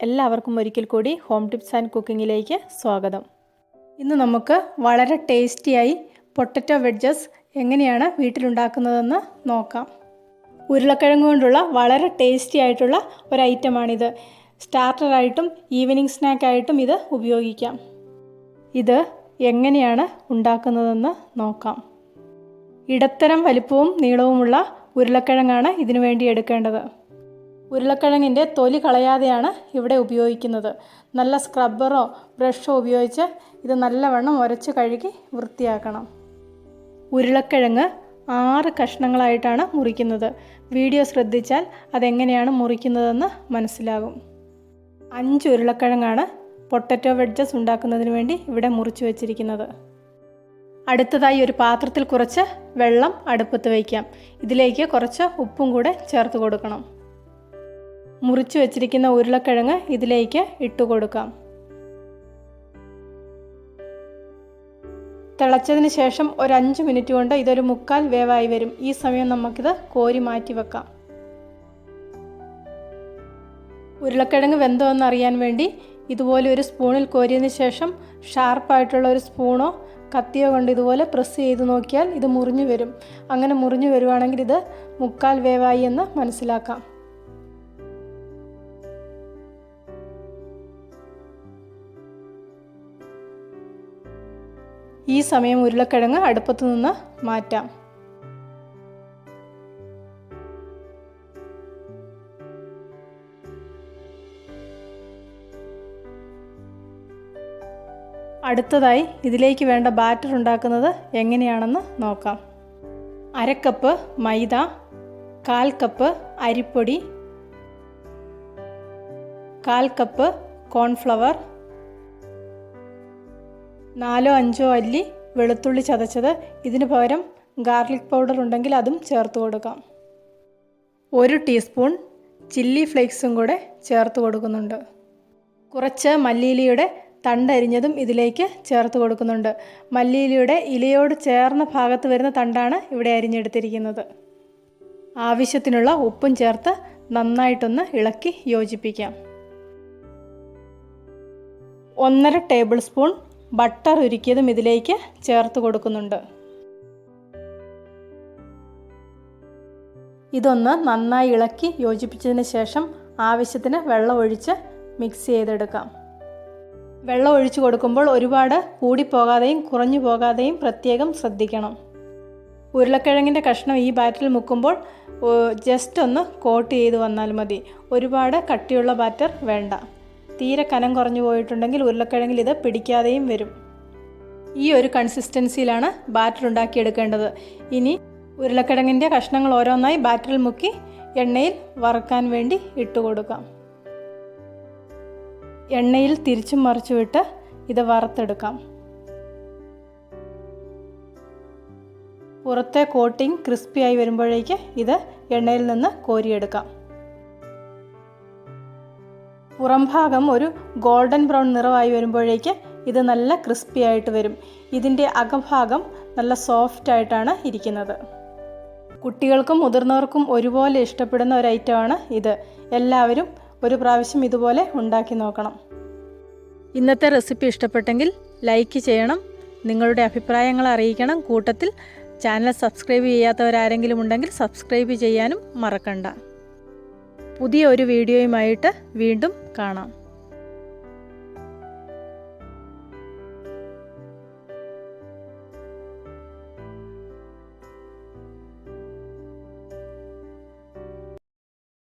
എല്ലാവർക്കും ഒരിക്കൽ കൂടി ഹോം ടിപ്സ് ആൻഡ് കുക്കിങ്ങിലേക്ക് സ്വാഗതം. ഇന്ന് നമുക്ക് വളരെ ടേസ്റ്റിയായി പൊട്ടറ്റോ വെഡ്ജസ് എങ്ങനെയാണ് വീട്ടിലുണ്ടാക്കുന്നതെന്ന് നോക്കാം. ഉരുളക്കിഴങ്ങ് കൊണ്ടുള്ള വളരെ ടേസ്റ്റി ആയിട്ടുള്ള ഒരു ഐറ്റമാണിത്. സ്റ്റാർട്ടറായിട്ടും ഈവനിങ് സ്നാക്കായിട്ടും ഇത് ഉപയോഗിക്കാം. ഇത് എങ്ങനെയാണ് ഉണ്ടാക്കുന്നതെന്ന് നോക്കാം. ഇടത്തരം വലിപ്പവും നീളവുമുള്ള ഉരുളക്കിഴങ്ങാണ് ഇതിനു വേണ്ടി എടുക്കേണ്ടത്. ഉരുളക്കിഴങ്ങിൻ്റെ തൊലി കളയാതെയാണ് ഇവിടെ ഉപയോഗിക്കുന്നത്. നല്ല സ്ക്രബ്ബറോ ബ്രഷോ ഉപയോഗിച്ച് ഇത് നല്ലവണ്ണം ഉരച്ച് കഴുകി വൃത്തിയാക്കണം. ഉരുളക്കിഴങ്ങ് 6 കഷ്ണങ്ങളായിട്ടാണ് മുറിക്കുന്നത്. വീഡിയോ ശ്രദ്ധിച്ചാൽ അതെങ്ങനെയാണ് മുറിക്കുന്നതെന്ന് മനസ്സിലാകും. 5 ഉരുളക്കിഴങ്ങാണ് പൊട്ടറ്റോ വെഡ്ജസ് ഉണ്ടാക്കുന്നതിന് വേണ്ടി ഇവിടെ മുറിച്ച് വെച്ചിരിക്കുന്നത്. അടുത്തതായി ഒരു പാത്രത്തിൽ കുറച്ച് വെള്ളം അടുപ്പത്ത് വയ്ക്കാം. ഇതിലേക്ക് കുറച്ച് ഉപ്പും കൂടെ ചേർത്ത് കൊടുക്കണം. മുറിച്ച് വെച്ചിരിക്കുന്ന ഉരുളക്കിഴങ്ങ് ഇതിലേക്ക് ഇട്ട് കൊടുക്കാം. തിളച്ചതിന് ശേഷം ഒരു 5 മിനിറ്റ് കൊണ്ട് ഇതൊരു 1/4 വേവായി വരും. ഈ സമയം നമുക്കിത് കോരി മാറ്റി വെക്കാം. ഉരുളക്കിഴങ്ങ് വെന്തോ എന്നറിയാൻ വേണ്ടി ഇതുപോലെ ഒരു സ്പൂണിൽ കോരിയതിന് ശേഷം ഷാർപ്പായിട്ടുള്ള ഒരു സ്പൂണോ കത്തിയോ കൊണ്ട് ഇതുപോലെ പ്രസ് ചെയ്ത് നോക്കിയാൽ ഇത് മുറിഞ്ഞു വരും. അങ്ങനെ മുറിഞ്ഞു വരുവാണെങ്കിൽ ഇത് 1/4 വേവായി എന്ന് മനസ്സിലാക്കാം. ഈ സമയം ഉരുളക്കിഴങ്ങ് അടുപ്പത്തു നിന്ന് മാറ്റാം. അടുത്തതായി ഇതിലേക്ക് വേണ്ട ബാറ്റർ ഉണ്ടാക്കുന്നത് എങ്ങനെയാണെന്ന് നോക്കാം. 1/2 കപ്പ് മൈദ, 1/4 കപ്പ് അരിപ്പൊടി, 1/4 കപ്പ് കോൺഫ്ലവർ, 4-5 അല്ലി വെളുത്തുള്ളി ചതച്ചത്. ഇതിന് പകരം ഗാർലിക് പൗഡർ ഉണ്ടെങ്കിൽ അതും ചേർത്ത് കൊടുക്കാം. 1 ടീസ്പൂൺ ചില്ലി ഫ്ലേക്സും കൂടെ ചേർത്ത് കൊടുക്കുന്നുണ്ട്. കുറച്ച് മല്ലിയിലയുടെ തണ്ടരിഞ്ഞതും ഇതിലേക്ക് ചേർത്ത് കൊടുക്കുന്നുണ്ട്. മല്ലിയിലയുടെ ഇലയോട് ചേർന്ന ഭാഗത്ത് വരുന്ന തണ്ടാണ് ഇവിടെ അരിഞ്ഞെടുത്തിരിക്കുന്നത്. ആവശ്യത്തിനുള്ള ഉപ്പും ചേർത്ത് നന്നായിട്ടൊന്ന് ഇളക്കി യോജിപ്പിക്കാം. 1/2 ടേബിൾ സ്പൂൺ ബട്ടർ ഉരുക്കിയതും ഇതിലേക്ക് ചേർത്ത് കൊടുക്കുന്നുണ്ട്. ഇതൊന്ന് നന്നായി ഇളക്കി യോജിപ്പിച്ചതിന് ശേഷം ആവശ്യത്തിന് വെള്ളം ഒഴിച്ച് മിക്സ് ചെയ്തെടുക്കാം. വെള്ളം ഒഴിച്ച് കൊടുക്കുമ്പോൾ ഒരുപാട് കൂടിപ്പോകാതെയും കുറഞ്ഞു പോകാതെയും പ്രത്യേകം ശ്രദ്ധിക്കണം. ഉരുളക്കിഴങ്ങിൻ്റെ കഷ്ണം ഈ ബാറ്ററിൽ മുക്കുമ്പോൾ ജസ്റ്റ് ഒന്ന് കോട്ട് ചെയ്ത് വന്നാൽ മതി. ഒരുപാട് കട്ടിയുള്ള ബാറ്റർ വേണ്ട. തീരെ കനം കുറഞ്ഞു പോയിട്ടുണ്ടെങ്കിൽ ഉരുളക്കിഴങ്ങിൽ ഇത് പിടിക്കാതെയും വരും. ഈ ഒരു കൺസിസ്റ്റൻസിയിലാണ് ബാറ്റർ ഉണ്ടാക്കിയെടുക്കേണ്ടത്. ഇനി ഉരുളക്കിഴങ്ങിൻ്റെ കഷ്ണങ്ങൾ ഓരോന്നായി ബാറ്ററിൽ മുക്കി എണ്ണയിൽ വറുക്കാൻ വേണ്ടി ഇട്ട് കൊടുക്കാം. എണ്ണയിൽ തിരിച്ചും മറിച്ചു വിട്ട് ഇത് വറുത്തെടുക്കാം. പുറത്തെ കോട്ടിംഗ് ക്രിസ്പിയായി വരുമ്പോഴേക്ക് ഇത് എണ്ണയിൽ നിന്ന് കോരിയെടുക്കാം. പുറം ഭാഗം ഒരു ഗോൾഡൻ ബ്രൗൺ നിറമായി വരുമ്പോഴേക്ക് ഇത് നല്ല ക്രിസ്പി ആയിട്ട് വരും. ഇതിൻ്റെ അകഭാഗം നല്ല സോഫ്റ്റ് ആയിട്ടാണ് ഇരിക്കുന്നത്. കുട്ടികൾക്കും മുതിർന്നവർക്കും ഒരുപോലെ ഇഷ്ടപ്പെടുന്ന ഒരു ഐറ്റമാണ് ഇത്. എല്ലാവരും ഒരു പ്രാവശ്യം ഇതുപോലെ ഉണ്ടാക്കി നോക്കണം. ഇന്നത്തെ റെസിപ്പി ഇഷ്ടപ്പെട്ടെങ്കിൽ ലൈക്ക് ചെയ്യണം. നിങ്ങളുടെ അഭിപ്രായങ്ങൾ അറിയിക്കണം. കൂട്ടത്തിൽ ചാനൽ സബ്സ്ക്രൈബ് ചെയ്യാത്തവരാരെങ്കിലും ഉണ്ടെങ്കിൽ സബ്സ്ക്രൈബ് ചെയ്യാനും മറക്കണ്ട. പുതിയ ഒരു വീഡിയോയുമായിട്ട് വീണ്ടും കാണാം.